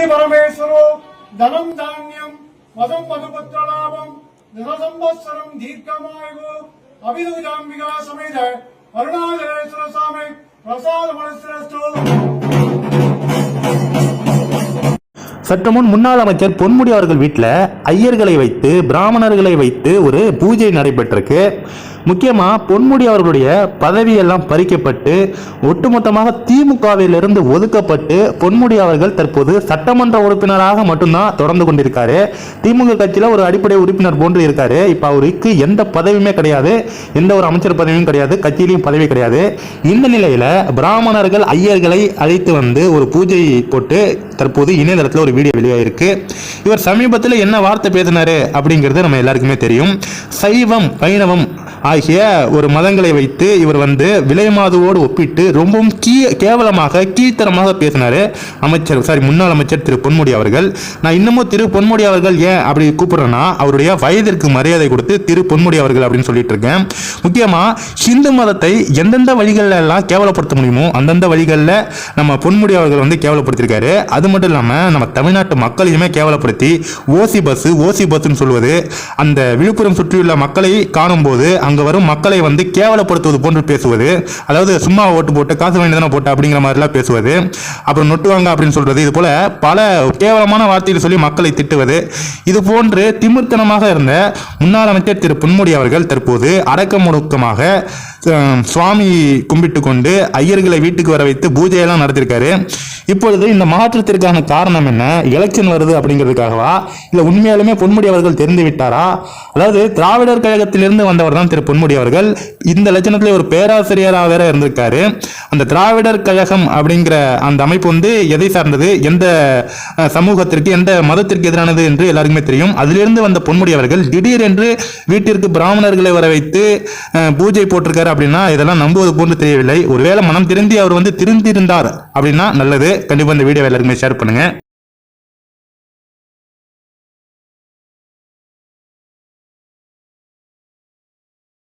परमेश्वरो धनम धान्यम मदम मधुपुत्रलाभम निरसंवत्सरम दीर्घमायु अभिदुजाम्बिका समेत अरुणाचलेश्वर स्वामी प्रसाद சற்று முன் முன்னாள் அமைச்சர் பொன்முடி அவர்கள் வீட்டில் ஐயர்களை வைத்து பிராமணர்களை வைத்து ஒரு பூஜை நடைபெற்றிருக்கு. முக்கியமாக பொன்முடி அவர்களுடைய பதவியெல்லாம் பறிக்கப்பட்டு ஒட்டுமொத்தமாக திமுகவிலிருந்து ஒதுக்கப்பட்டு பொன்முடி அவர்கள் தற்போது சட்டமன்ற உறுப்பினராக மட்டும்தான் தொடர்ந்து கொண்டிருக்காரு. திமுக கட்சியில் ஒரு அடிப்படை உறுப்பினர் போன்று இருக்காரு. இப்போ அவருக்கு எந்த பதவியுமே கிடையாது, எந்த ஒரு அமைச்சர் பதவியும் கிடையாது, கட்சியிலையும் பதவி கிடையாது. இந்த நிலையில் பிராமணர்கள் ஐயர்களை அழைத்து வந்து ஒரு பூஜை போட்டு தற்போது இணையதளத்தில் ஒரு வீடியோ வெளியாயிருக்கு. இவர் சமீபத்தில் என்ன வார்த்தை பேசினாரு அப்படிங்கிறது நம்ம எல்லாருக்குமே தெரியும். சைவம் வைணவம் ஆகிய ஒரு மதங்களை வைத்து இவர் வந்து விலைமாதுவோடு ஒப்பிட்டு ரொம்பவும் கேவலமாக கீழ்த்தரமாக பேசினாரு முன்னாள் அமைச்சர் திரு பொன்முடி அவர்கள். நான் இன்னமும் திரு பொன்முடி அவர்கள் ஏன் அப்படி கூப்பிடுறேன்னா அவருடைய வயதிற்கு மரியாதை கொடுத்து திரு பொன்முடி அவர்கள் அப்படின்னு சொல்லிட்டு இருக்கேன். முக்கியமா ஹிந்து மதத்தை எந்தெந்த வழிகளில் எல்லாம் கேவலப்படுத்த முடியுமோ அந்தந்த வழிகளில் நம்ம பொன்முடி அவர்கள் வந்து கேவலப்படுத்திருக்காரு. அது மட்டும் இல்லாமல் நம்ம தமிழ்நாட்டு மக்களையுமே கேவலப்படுத்தி ஓசி பஸ்ன்னு சொல்வது, அந்த விழுப்புரம் சுற்றியுள்ள மக்களை காணும் போது அங்க வரும் மக்களை வந்து கேவலப்படுத்துவது போன்று பேசுவது, அதாவது சும்மா ஓட்டு போட்டு காசு வேண்டியதான போட்டு அப்படிங்கிற மாதிரிலாம் பேசுவது, அப்புறம் நொட்டுவாங்க அப்படின்னு சொல்றது, இது போல பல கேவலமான வார்த்தைகளை சொல்லி மக்களை திட்டுவது, இது போன்று திமிர்த்தனமாக இருந்த முன்னாள் அமைச்சர் திரு பொன்முடி அவர்கள் தற்போது அடக்கமுடக்கமாக சுவாமி கும்பிட்டு கொண்டு ஐயர்களை வீட்டுக்கு வர வைத்து பூஜையெல்லாம் நடத்திருக்காரு. இப்பொழுது இந்த மாற்றத்திற்கான காரணம் என்ன? எலெக்ஷன் வருது அப்படிங்கிறதுக்காகவா, இல்லை உண்மையாலுமே பொன்முடி அவர்கள் தெரிந்து விட்டாரா? அதாவது திராவிடர் கழகத்திலிருந்து வந்தவர் தான் திரு பொன்முடி அவர்கள். இந்த லட்சணத்துல ஒரு பேராசிரியராக வேற இருந்திருக்காரு. அந்த திராவிடர் கழகம் அப்படிங்கிற அந்த அமைப்பு வந்து எதை சார்ந்தது, எந்த சமூகத்திற்கு எந்த மதத்திற்கு எதிரானது என்று எல்லாருக்குமே தெரியும். அதிலிருந்து வந்த பொன்முடி அவர்கள் திடீரென்று வீட்டிற்கு பிராமணர்களை வர வைத்து பூஜை போட்டிருக்காரு அப்படின்னா இதெல்லாம் நம்புவது போன்று தெரியவில்லை. ஒருவேளை மனம் திருந்தி அவர் வந்து திருந்திருந்தார் அப்படின்னா நல்லது. கண்டிப்பா இந்த வீடியோ எல்லாருக்குமே ஷேர் பண்ணுங்க.